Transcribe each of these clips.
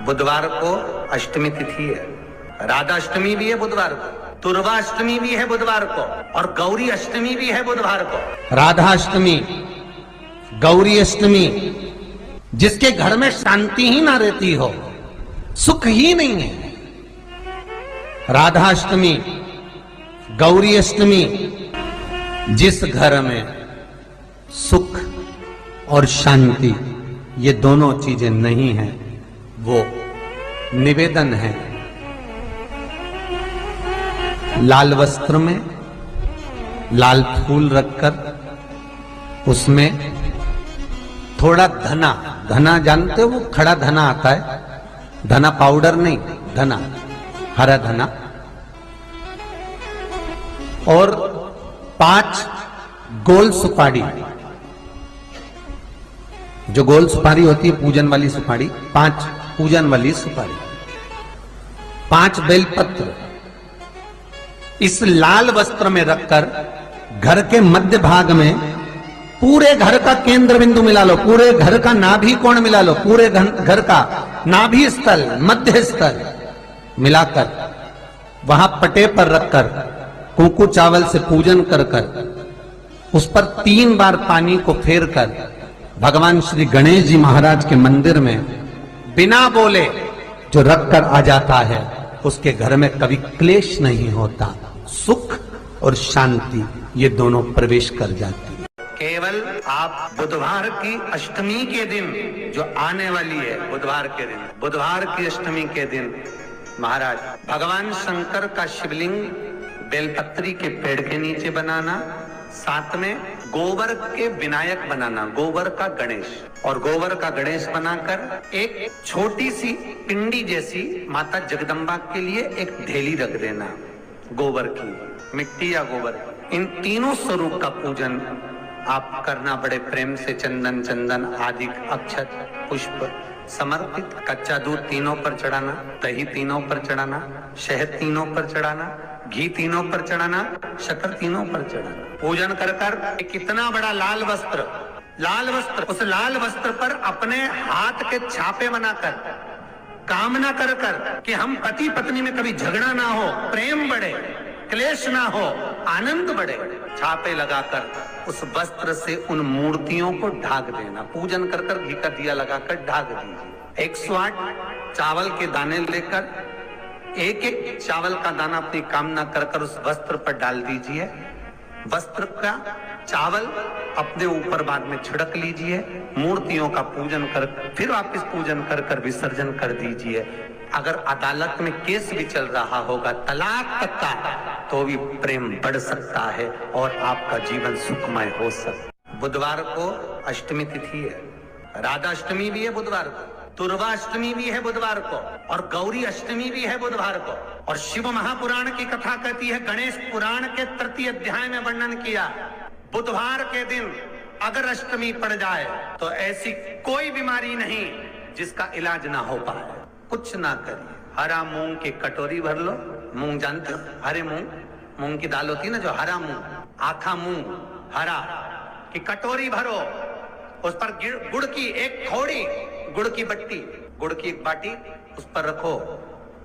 बुधवार को अष्टमी तिथि है, राधा अष्टमी भी है बुधवार को, दुर्गा अष्टमी भी है बुधवार को, और गौरी अष्टमी भी है बुधवार को। राधा अष्टमी, गौरी अष्टमी, जिसके घर में शांति ही ना रहती हो, सुख ही नहीं है, राधा अष्टमी, गौरी अष्टमी, जिस घर में सुख और शांति ये दोनों चीजें नहीं हैं, वो निवेदन है लाल वस्त्र में लाल फूल रखकर उसमें थोड़ा धना, धना जानते हो, वो खड़ा धना आता है, धना पाउडर नहीं, धना, हरा धना, और 5 गोल सुपारी, जो गोल सुपारी होती है पूजन वाली सुपारी, 5 पूजन वाली सुपारी, 5 बेलपत्र इस लाल वस्त्र में रखकर घर के मध्य भाग में पूरे घर का केंद्र बिंदु मिला लो, पूरे घर का नाभि कोण मिला लो, पूरे घर का नाभि स्थल, मध्य स्थल मिलाकर वहां पटे पर रखकर कुंकू चावल से पूजन कर उस पर 3 बार पानी को फेर कर भगवान श्री गणेश जी महाराज के मंदिर में बिना बोले जो रखकर आ जाता है, उसके घर में कभी क्लेश नहीं होता, सुख और शांति ये दोनों प्रवेश कर जाती है। केवल आप बुधवार की अष्टमी के दिन जो आने वाली है, बुधवार के दिन, बुधवार की अष्टमी के दिन महाराज भगवान शंकर का शिवलिंग बेलपत्री के पेड़ के नीचे बनाना, साथ में गोबर के विनायक बनाना, गोबर का गणेश, और गोबर का गणेश बनाकर एक छोटी सी पिंडी जैसी माता जगदम्बा के लिए एक ढेली रख देना, गोबर की, मिट्टी या गोबर। इन तीनों स्वरूप का पूजन आप करना बड़े प्रेम से, चंदन चंदन आदि अक्षत पुष्प समर्पित, कच्चा दूध तीनों पर चढ़ाना, दही तीनों पर चढ़ाना, शहद तीनों पर चढ़ाना, घी तीनों पर चढ़ाना, शक्कर तीनों पर चढ़ाना। पूजन कर कर कितना बड़ा लाल वस्त्र, लाल वस्त्र, उस लाल वस्त्र पर अपने हाथ के छापे बनाकर कामना कर कर कि हम पति पत्नी में कभी झगड़ा ना हो, प्रेम बढ़े, क्लेश ना हो, आनंद बढ़े, छापे लगाकर उस वस्त्र से उन मूर्तियों को ढाक देना। पूजन कर कर घी का दिया लगाकर ढाक दीजिए। 108 चावल के दाने लेकर एक एक चावल का दाना अपनी कामना कर कर उस वस्त्र पर डाल दीजिए। वस्त्र का चावल अपने ऊपर बाद में छिड़क लीजिए, मूर्तियों का पूजन कर फिर वापिस पूजन कर कर विसर्जन कर दीजिए। अगर अदालत में केस भी चल रहा होगा तलाक तक का, तो भी प्रेम बढ़ सकता है और आपका जीवन सुखमय हो सकता। बुधवार को अष्टमी तिथि है, राधा अष्टमी भी है बुधवार को, दुर्गा अष्टमी भी है बुधवार को, और गौरी अष्टमी भी है बुधवार को। और शिव महापुराण की कथा कहती है, गणेश पुराण के 3 अध्याय में वर्णन किया, बुधवार के दिन अगर अष्टमी पड़ जाए तो ऐसी कोई बीमारी नहीं जिसका इलाज ना हो पाए। कुछ ना करिए, हरा मूंग की कटोरी भर लो, मूंग जानते हो, हरे मूंग, मूंग की दाल होती है ना जो हरा मूंग, आखा मूंग हरा की कटोरी भरो, उस पर गुड़ की एक खोड़ी, गुड़ की बट्टी, गुड़ की एक बाटी उस पर रखो,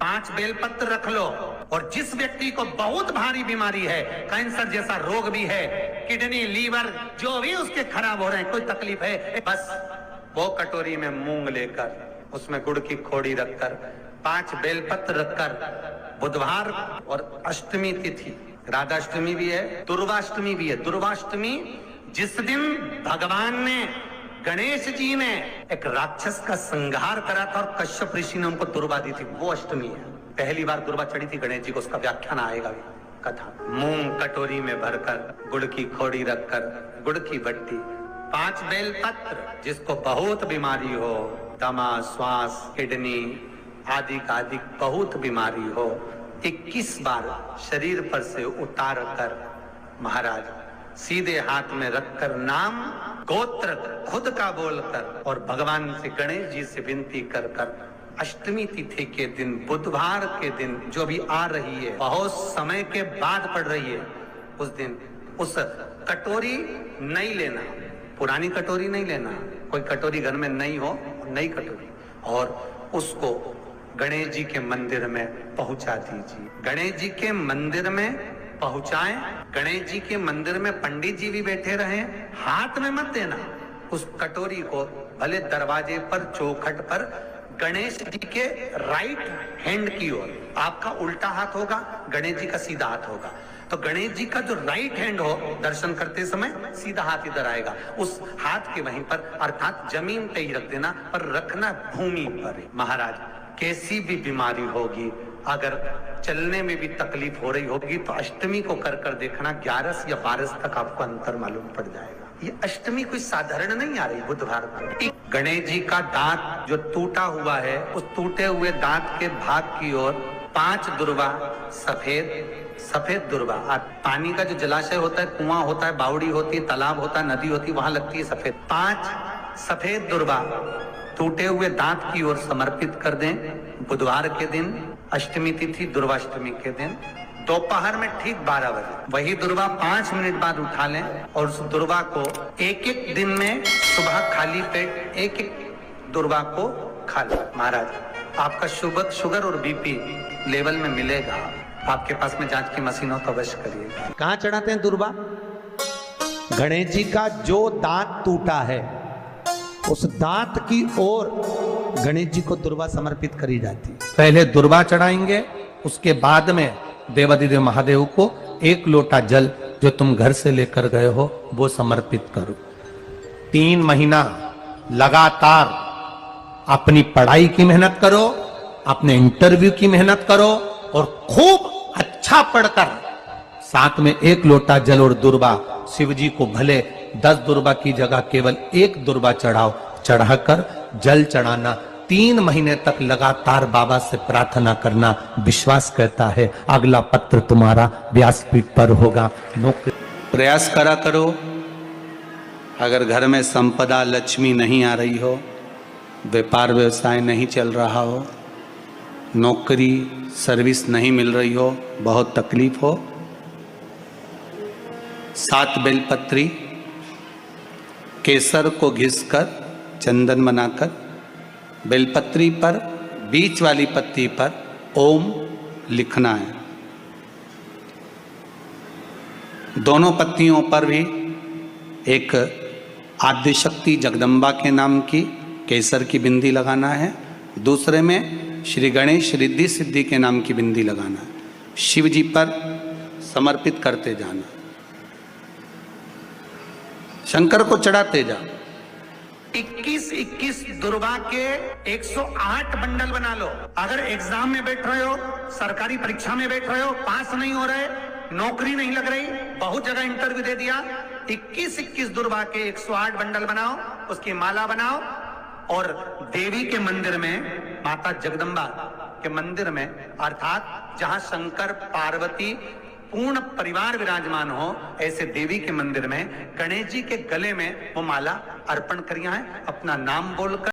5 बेलपत्र रख लो, और जिस व्यक्ति को बहुत भारी बीमारी है, कैंसर जैसा रोग भी है, किडनी लीवर जो भी उसके खराब हो रहे हैं, कोई तकलीफ है, बस वो कटोरी में मूंग लेकर उसमें गुड़ की खोड़ी रखकर 5 बेलपत्र रखकर बुधवार और अष्टमी तिथि, राधा अष्टमी भी है, दुर्गाष्टमी भी है। दुर्गाष्टमी जिस दिन भगवान ने, गणेश जी ने एक राक्षस का संहार करा था और कश्यप ऋषि ने उनको दुर्वा दी थी, वो अष्टमी है। पहली बार दुर्वा चढ़ी थी गणेश जी को, उसका व्याख्यान आएगा कथा। मूंग कटोरी में भरकर, गुड़ की खोड़ी रखकर, गुड़ की बट्टी, 5 बेलपत्र, जिसको बहुत बीमारी हो, दमा, श्वास, किडनी आदि का आदि बहुत बीमारी हो, 21 बार शरीर पर से उतार कर महाराज सीधे हाथ में रखकर नाम गोत्र खुद का बोलकर और भगवान से, गणेश जी से विनती कर कर अष्टमी तिथि के दिन, बुधवार के दिन जो भी आ रही है, बहुत समय के बाद पड़ रही है, उस दिन उस कटोरी नहीं लेना, पुरानी कटोरी नहीं लेना, कोई कटोरी घर में नहीं हो, नई कटोरी, और उसको गणेश जी के मंदिर में पहुंचा दीजिए। गणेश जी के मंदिर में पहुंचाएं। गणेश जी के मंदिर में पंडित जी भी बैठे रहें, हाथ में मत देना। उस कटोरी को भले दरवाजे पर, चौखट पर, गणेश जी के राइट हैंड की ओर, आपका उल्टा हाथ होगा, गणेश जी का सीधा हाथ होगा। तो गणेश जी का जो राइट हैंड हो, दर्शन करते समय सीधा हाथ इधर आएगा, उस हाथ के वहीं पर, अर्थात जमीन पे ही रख देना, पर रखना भूमि पर। महाराज, कैसी भी बीमारी होगी, अगर चलने में भी तकलीफ हो रही होगी, तो अष्टमी को कर देखना, 11 या 12 तक आपको अंतर मालूम पड़ जाएगा। ये अष्टमी कोई साधारण नहीं आ रही बुधवार को। गणेश जी का दांत जो टूटा हुआ है, उस टूटे हुए दांत के भाग की ओर 5 दुर्वा सफेद दुर्वा। पानी का जो जलाशय होता है, कुआं होता है, बावड़ी होती है, तालाब होता है, नदी होती है, वहां लगती है सफेद। 5 सफेद दुर्वा टूटे हुए दांत की ओर समर्पित कर दें। बुधवार के दिन, अष्टमी तिथि, दुर्वाष्टमी के दिन, दोपहर में ठीक 12 बजे वही दुर्वा 5 मिनट बाद उठा लें और उस दुर्वा को एक दिन में सुबह खाली पेट एक दुर्वा को खा लें। महाराज, आपका शुगर और बीपी लेवल में मिलेगा। आपके पास में जांच की मशीन हो तो अवश्य करिएगा। कहाँ चढ़ाते हैं दुर्वा? गणेश जी का जो दांत टूटा है, उस दांत की ओर गणेश जी को दुर्वा समर्पित करी जाती है। पहले दुर्वा चढ़ाएंगे, उसके बाद में देवाधिदेव महादेव को 1 लोटा जल जो तुम घर से लेकर गए हो वो समर्पित करो। 3 महीना लगातार अपनी पढ़ाई की मेहनत करो, अपने इंटरव्यू की मेहनत करो और खूब अच्छा पढ़कर साथ में 1 लोटा जल और दुर्वा, शिव जी को भले 10 दुर्वा की जगह केवल 1 दुर्वा चढ़ाओ, चढ़ाकर जल चढ़ाना। 3 महीने तक लगातार बाबा से प्रार्थना करना। विश्वास कहता है अगला पत्र तुम्हारा व्यासपीठ पर होगा। प्रयास करा करो। अगर घर में संपदा लक्ष्मी नहीं आ रही हो, व्यापार व्यवसाय नहीं चल रहा हो, नौकरी सर्विस नहीं मिल रही हो, बहुत तकलीफ हो, 7 बेलपत्री केसर को घिसकर चंदन बनाकर बेलपत्री पर बीच वाली पत्ती पर ओम लिखना है। दोनों पत्तियों पर भी एक आद्यशक्ति जगदम्बा के नाम की केसर की बिंदी लगाना है, दूसरे में श्री गणेश रिद्धि सिद्धि के नाम की बिंदी लगाना है। शिव जी पर समर्पित करते जाना, शंकर को चढ़ाते जा। 21 दुर्वा के 108 बंडल बना लो। अगर एग्जाम में बैठ रहे हो, सरकारी परीक्षा में बैठ रहे हो, पास नहीं हो रहे, नौकरी नहीं लग रही, बहुत जगह इंटरव्यू दे दिया, 21 दुर्वा के 108 बंडल बनाओ, उसकी माला बनाओ और देवी के मंदिर में, माता जगदम्बा के मंदिर में, अर्थात जहां शंकर पार्वती पूर्ण परिवार विराजमान हो, ऐसे देवी के मंदिर में गणेश जी के गले में वो माला अर्पण करिया है। अपना नाम बोलकर